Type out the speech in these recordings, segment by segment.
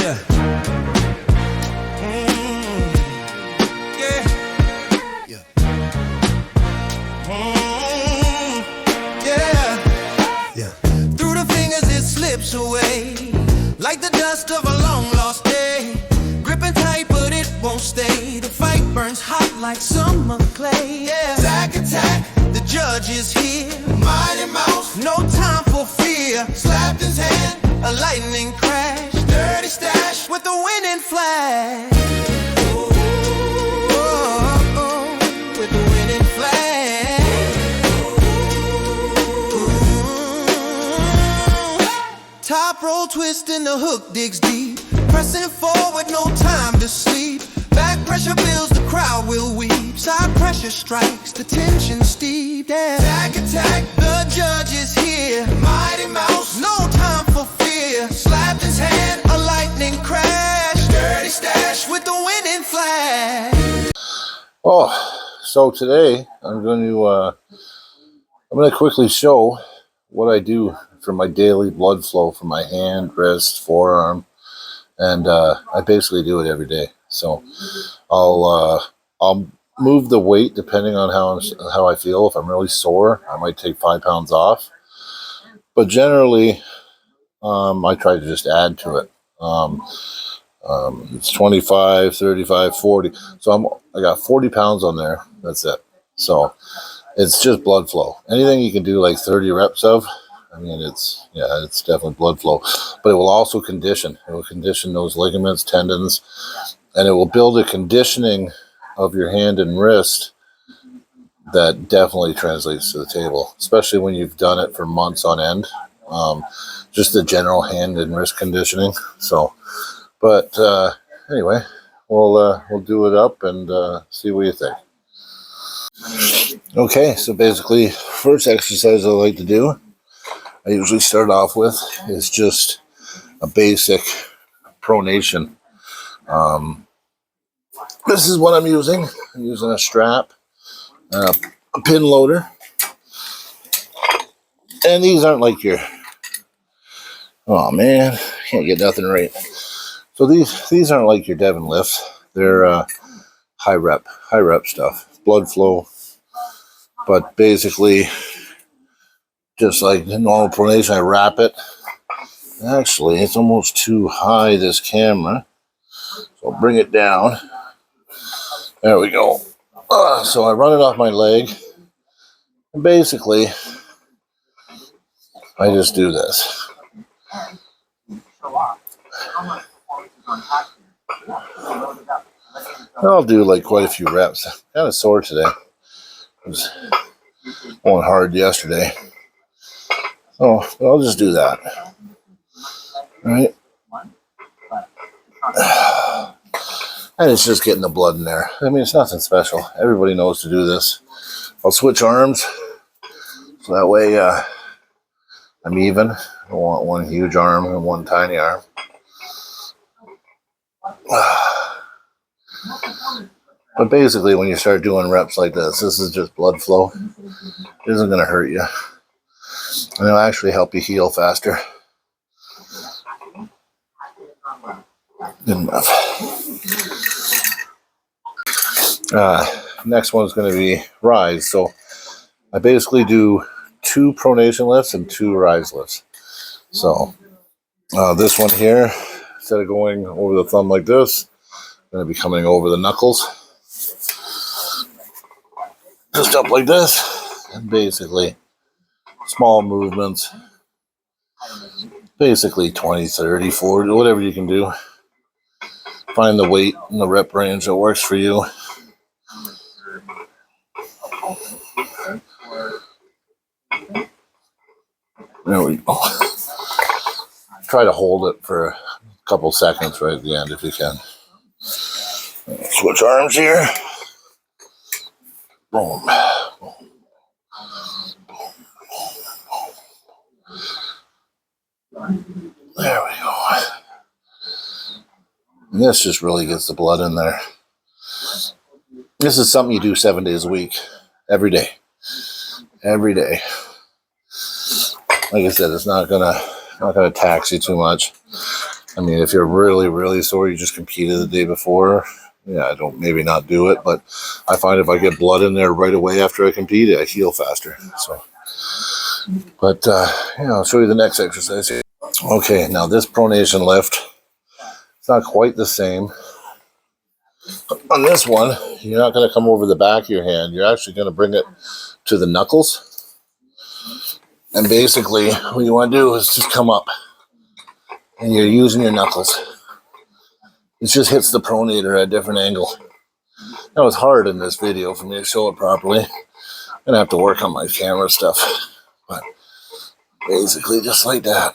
Yeah. Away like the dust of a long lost day, gripping tight but it won't stay. The fight burns hot like summer clay. Yeah. Attack, attack, the judge is here. Mighty Mouse, no time for fear. Slapped his hand, a lightning crash. Dirty stash with the winning flag. With the winning flag. Top roll twist and the hook digs deep. Pressing forward, no time to sleep. Back pressure builds, the crowd will weep. Side pressure strikes, the tension steep. Yeah. Attack, attack, the judge is here. Mighty Mouse, no time for fear. Slapped his hand, a lightning crash. Dirty stash with the winning flag. Oh, so today I'm going to quickly show what I do for my daily blood flow from my hand, wrist, forearm, and I basically do it every day. So I'll move the weight depending on how I feel. If I'm really sore, I might take 5 pounds off, but generally I try to just add to it. It's 25, 35, 40. So I got 40 pounds on there. That's it. So it's just blood flow. Anything you can do like 30 reps of, I mean, it's definitely blood flow, but it will also condition. It will condition those ligaments, tendons, and it will build a conditioning of your hand and wrist that definitely translates to the table, especially when you've done it for months on end. Just the general hand and wrist conditioning. So, but anyway, we'll do it up and see what you think. Okay, so basically, first exercise I like to do, I usually start off with, is just a basic pronation. This is what I'm using. I'm using a strap, a pin loader, and these aren't like your, oh man, can't get nothing right. So these aren't like your Devon lifts. They're high rep stuff, blood flow, but basically, just like the normal pronation, I wrap it. Actually, it's almost too high, this camera. So I'll bring it down. There we go. So I run it off my leg. And basically, I just do this. I'll do like quite a few reps. Kind of sore today. I was going hard yesterday. So I'll just do that. All right. And it's just getting the blood in there. I mean, it's nothing special. Everybody knows to do this. I'll switch arms. So that way I'm even. I don't want one huge arm and one tiny arm. But basically, when you start doing reps like this is just blood flow. It isn't going to hurt you. And it'll actually help you heal faster. Good enough. Next one's going to be rise. So I basically do 2 pronation lifts and 2 rise lifts. So this one here, instead of going over the thumb like this, I'm going to be coming over the knuckles. Just up like this. And basically, small movements. Basically 20, 30, 40, whatever you can do. Find the weight and the rep range that works for you. There we go. Try to hold it for a couple seconds right at the end if you can. Switch arms here. Boom. There we go. And this just really gets the blood in there. This is something you do 7 days a week. Every day. Every day. Like I said, it's not gonna tax you too much. I mean, if you're really, really sore, you just competed the day before, yeah, I don't maybe not do it. But I find if I get blood in there right away after I compete, I heal faster. So, but yeah, I'll show you the next exercise here. Okay, now this pronation lift, it's not quite the same. On this one, you're not going to come over the back of your hand. You're actually going to bring it to the knuckles. And basically, what you want to do is just come up. And you're using your knuckles. It just hits the pronator at a different angle. Now it's hard in this video for me to show it properly. I'm going to have to work on my camera stuff. But basically, just like that.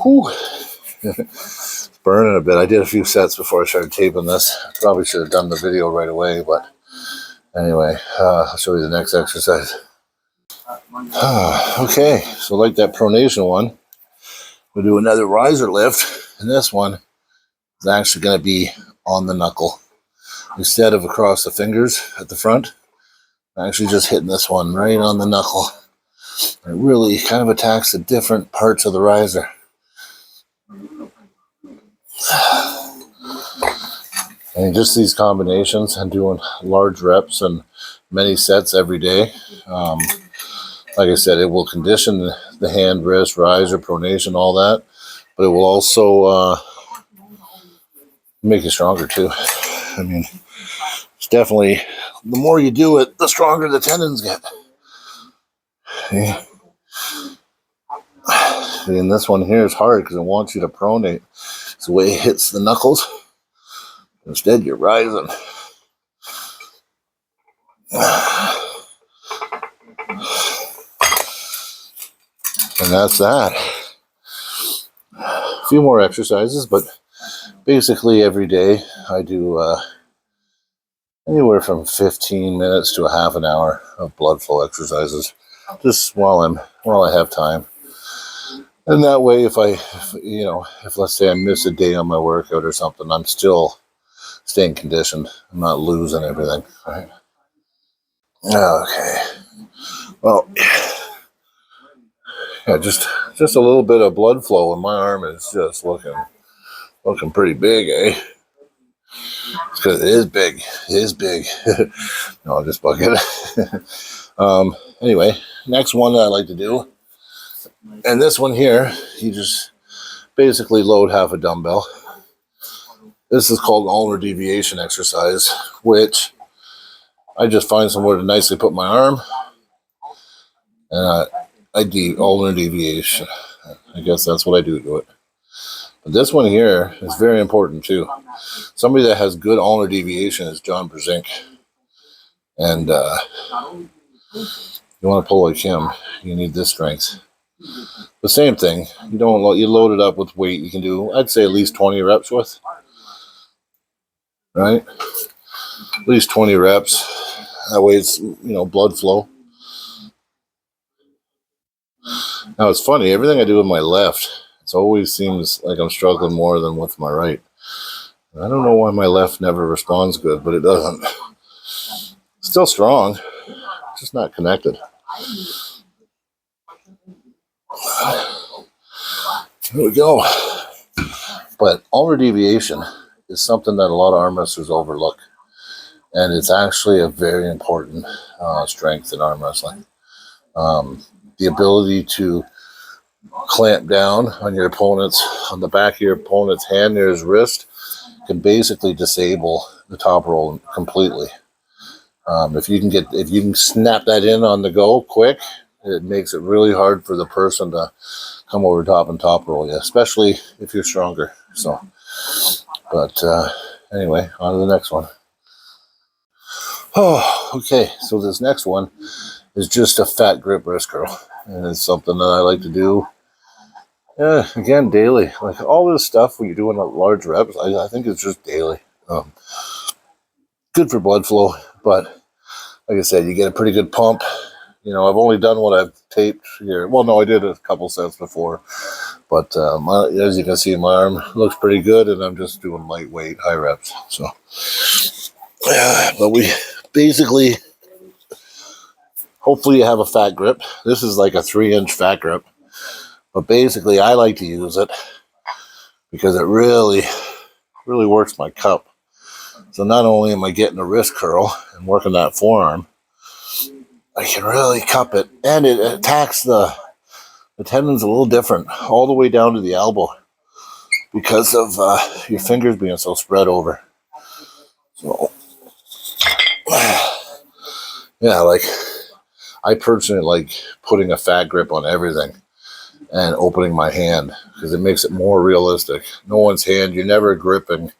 Whew. It's burning a bit. I did a few sets before I started taping this. Probably should have done the video right away, but anyway, I'll show you the next exercise. Okay, so like that pronation one, we'll do another riser lift, and this one is actually going to be on the knuckle. Instead of across the fingers at the front, I'm actually just hitting this one right on the knuckle. It really kind of attacks the different parts of the riser. And just these combinations and doing large reps and many sets every day. Like I said, it will condition the hand, wrist, riser, pronation, all that. But it will also make you stronger too. I mean, it's definitely, the more you do it, the stronger the tendons get. Okay. And this one here is hard because it wants you to pronate. It's the way it hits the knuckles. Instead, you're rising. And that's that. A few more exercises, but basically every day I do anywhere from 15 minutes to a half an hour of blood flow exercises, just while I have time. And that way, if let's say I miss a day on my workout or something, I'm still staying conditioned. I'm not losing everything. Right? Okay. Well, yeah, just a little bit of blood flow, and my arm is just looking pretty big, eh? Because it is big. It is big. No, I'm just bugging. Anyway, next one that I like to do, and this one here, you just basically load half a dumbbell. This is called ulnar deviation exercise, which I just find somewhere to nicely put my arm, and ulnar deviation. I guess that's what I do to it. But this one here is very important too. Somebody that has good ulnar deviation is John Brzezinski. And you want to pull like him, you need this strength. The same thing. You load it up with weight. You can do, I'd say, at least 20 reps with. Right? At least 20 reps. That way it's, blood flow. Now it's funny, everything I do with my left, it always seems like I'm struggling more than with my right. I don't know why my left never responds good, but it doesn't. Still strong, just not connected. Here we go. But ulnar deviation is something that a lot of arm wrestlers overlook. And it's actually a very important strength in arm wrestling. The ability to clamp down on the back of your opponent's hand near his wrist can basically disable the top roll completely. If you can snap that in on the go quick, it makes it really hard for the person to come over top and top roll you, especially if you're stronger. So, but anyway, on to the next one. Oh, okay. So this next one is just a fat grip wrist curl, and it's something that I like to do. Again, daily. Like all this stuff when you're doing large reps, I think it's just daily. good for blood flow. But like I said, you get a pretty good pump. You know, I've only done what I've taped here. Well, no, I did a couple sets before. But as you can see, my arm looks pretty good, and I'm just doing lightweight, high reps. So, but we basically, hopefully you have a fat grip. This is like a 3-inch fat grip. But basically, I like to use it because it really works my cup. So not only am I getting a wrist curl and working that forearm, I can really cup it, and it attacks the tendons a little different, all the way down to the elbow, because of your fingers being so spread over. So, yeah, like I personally like putting a fat grip on everything and opening my hand because it makes it more realistic. No one's hand, you're never gripping.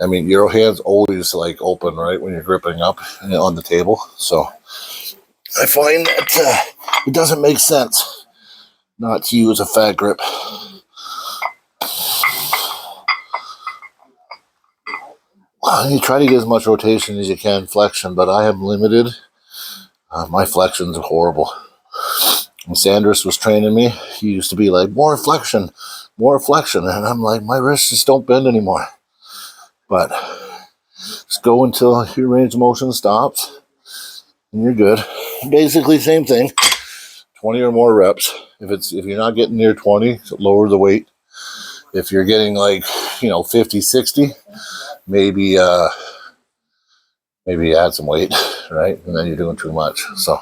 I mean, your hand's always like open, right, when you're gripping up on the table. So I find that it doesn't make sense not to use a fat grip. You try to get as much rotation as you can, flexion, but I am limited. My flexions are horrible. When Sanders was training me, he used to be like, more flexion. And I'm like, my wrists just don't bend anymore. But just go until your range of motion stops, and you're good. Basically, same thing. 20 or more reps. If you're not getting near 20, lower the weight. If you're getting like, 50, 60, maybe add some weight, right? And then you're doing too much. So,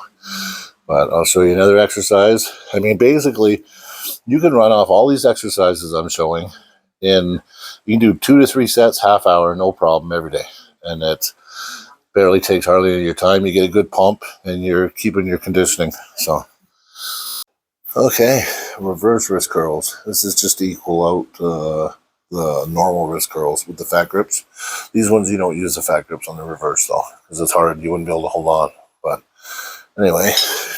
but I'll show you another exercise. I mean, basically, you can run off all these exercises I'm showing you can do 2 to 3 sets, half hour, no problem every day. And it barely takes hardly any of your time. You get a good pump and you're keeping your conditioning. So, okay, reverse wrist curls. This is just to equal out the normal wrist curls with the fat grips. These ones, you don't use the fat grips on the reverse though, because it's hard. You wouldn't be able to hold on. But anyway,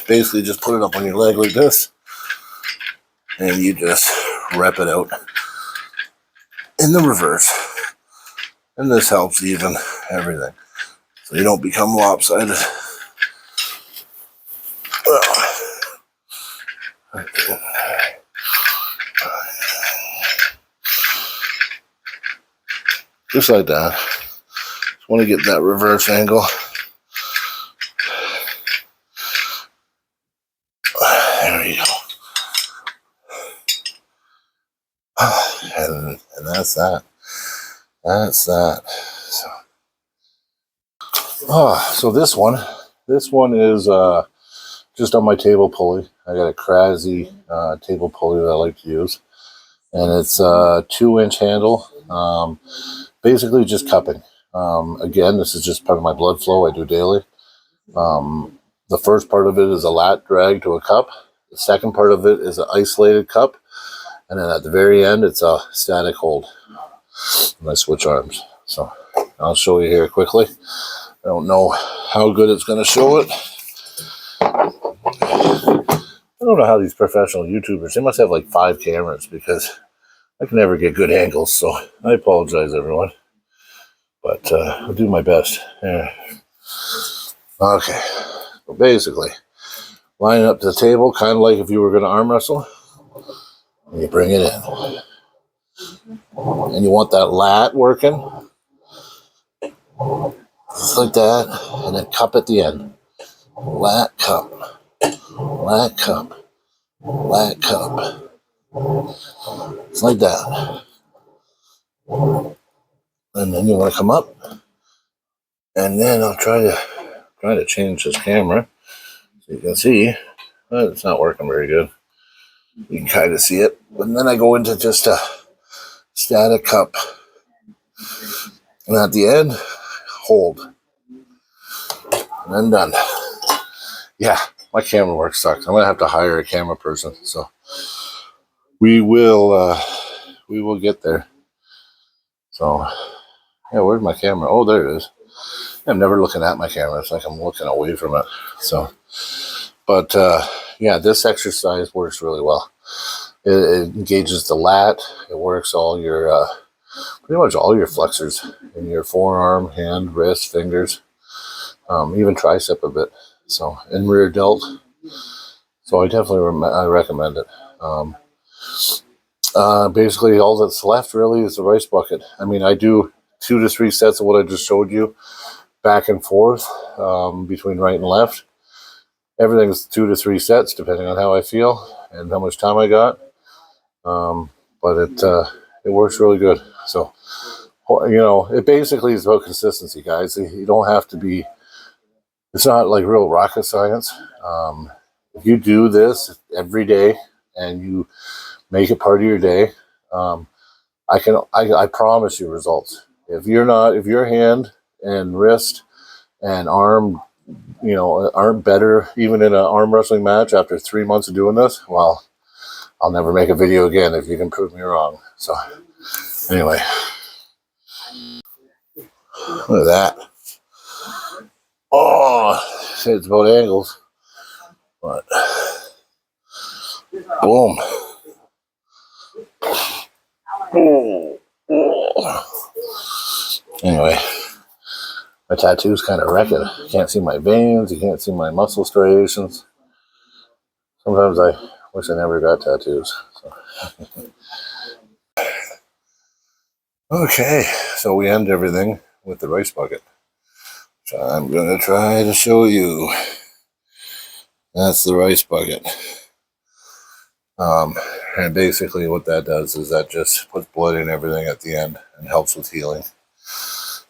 basically just put it up on your leg like this, and you just rep it out in the reverse. And this helps even everything, so you don't become lopsided. Just like that. Just want to get that reverse angle. There we go. And that's that. That's that. So this one is just on my table pulley. I got a Crazy table pulley that I like to use, and it's a 2-inch handle. Basically just cupping. Again, this is just part of my blood flow I do daily. The first part of it is a lat drag to a cup. The second part of it is an isolated cup. And then at the very end, it's a static hold. And I switch arms. So I'll show you here quickly. I don't know how good it's going to show it. I don't know how these professional YouTubers, they must have like 5 cameras because I can never get good angles. So I apologize, everyone. But I'll do my best. Yeah. Okay. So basically, line up to the table, kind of like if you were going to arm wrestle. And you bring it in. And you want that lat working. Just like that. And then cup at the end. Lat, cup. Lat, cup. Lat, cup. It's like that. And then you want to come up. And then I'll try to change this camera so you can see. It's not working very good. You can kind of see it. And then I go into just a static cup. And at the end, hold. And then done. Yeah, my camera work sucks. I'm going to have to hire a camera person. So we will get there. So, yeah, where's my camera? Oh, there it is. I'm never looking at my camera. It's like I'm looking away from it. So, but yeah, this exercise works really well. It engages the lat. It works all your pretty much all your flexors in your forearm, hand, wrist, fingers, even tricep a bit. So, and rear delt. So I definitely I recommend it. Basically, all that's left really is the rice bucket. I mean, I do 2 to 3 sets of what I just showed you, back and forth between right and left. Everything's 2 to 3 sets, depending on how I feel and how much time I got. But it works really good. So, you know, it basically is about consistency, guys. You don't have to be. It's not like real rocket science. If you do this every day and you make it part of your day, I promise you results. If your hand and wrist and arm, you know, aren't better even in an arm wrestling match after 3 months of doing this, well, I'll never make a video again if you can prove me wrong. So anyway, look at that. Oh, it's about angles, but boom. Anyway, my tattoo's kind of wrecking. You can't see my veins. You can't see my muscle striations. Sometimes I wish I never got tattoos. So. Okay, so we end everything with the rice bucket. So I'm going to try to show you. That's the rice bucket. And basically what that does is that just puts blood in everything at the end and helps with healing.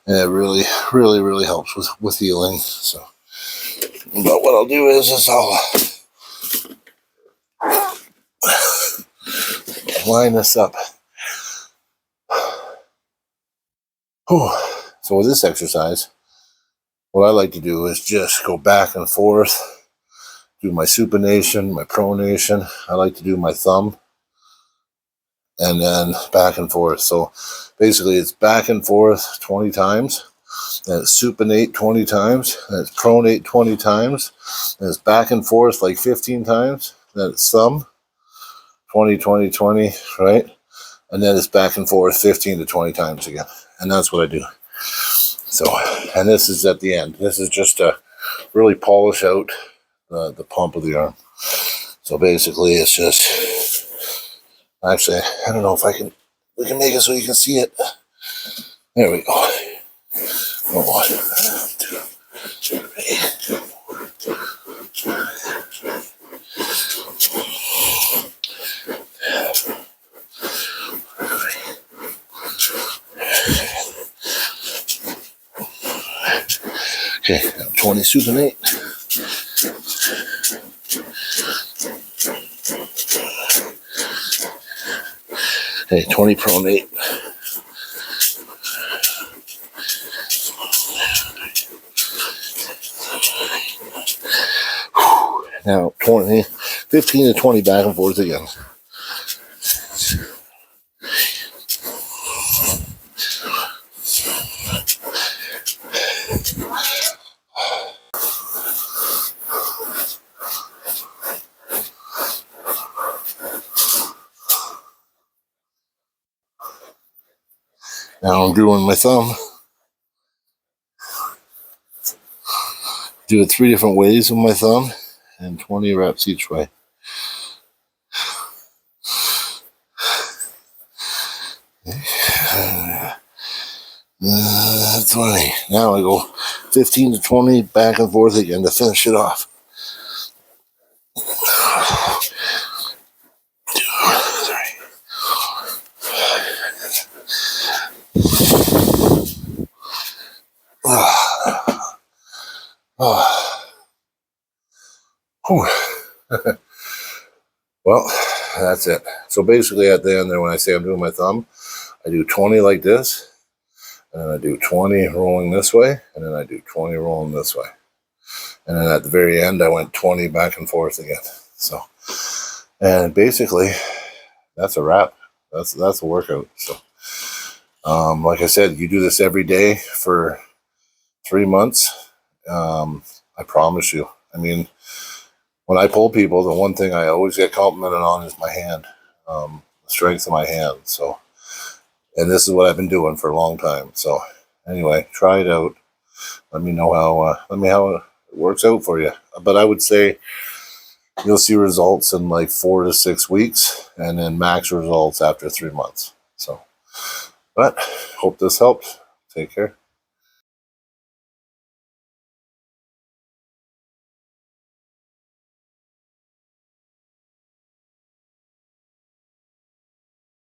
And it really, really, really helps with healing. So, but what I'll do is I'll line this up. Whew. So with this exercise, what I like to do is just go back and forth, do my supination, my pronation. I like to do my thumb, and then back and forth. So basically it's back and forth 20 times, then it's supinate 20 times, then it's pronate 20 times, then it's back and forth like 15 times, then it's thumb, 20, 20, 20, right? And then it's back and forth 15 to 20 times again. And that's what I do. So, and this is at the end. This is just to really polish out the pump of the arm. So basically it's just, actually, I don't know if we can make it so you can see it. There we go. 1, 2, 3. Okay, 20 supinate. Okay, 20 pronate. Now 15 to 20 back and forth again. Now I'm doing my thumb. Do it 3 different ways with my thumb and 20 reps each way. That's 20. Now I go 15 to 20 back and forth again to finish it off. Well, that's it. So basically at the end there, when I say I'm doing my thumb, I do 20 like this, and then I do 20 rolling this way, and then I do 20 rolling this way. And then at the very end, I went 20 back and forth again. So, and basically that's a wrap. That's a workout. So, like I said, you do this every day for 3 months. I promise you. I mean, when I pull people, the one thing I always get complimented on is my hand, the strength of my hand. So And this is what I've been doing for a long time. So anyway, try it out. Let me know how it works out for you. But I would say you'll see results in like 4 to 6 weeks, and then max results after 3 months. So, but hope this helps. Take care.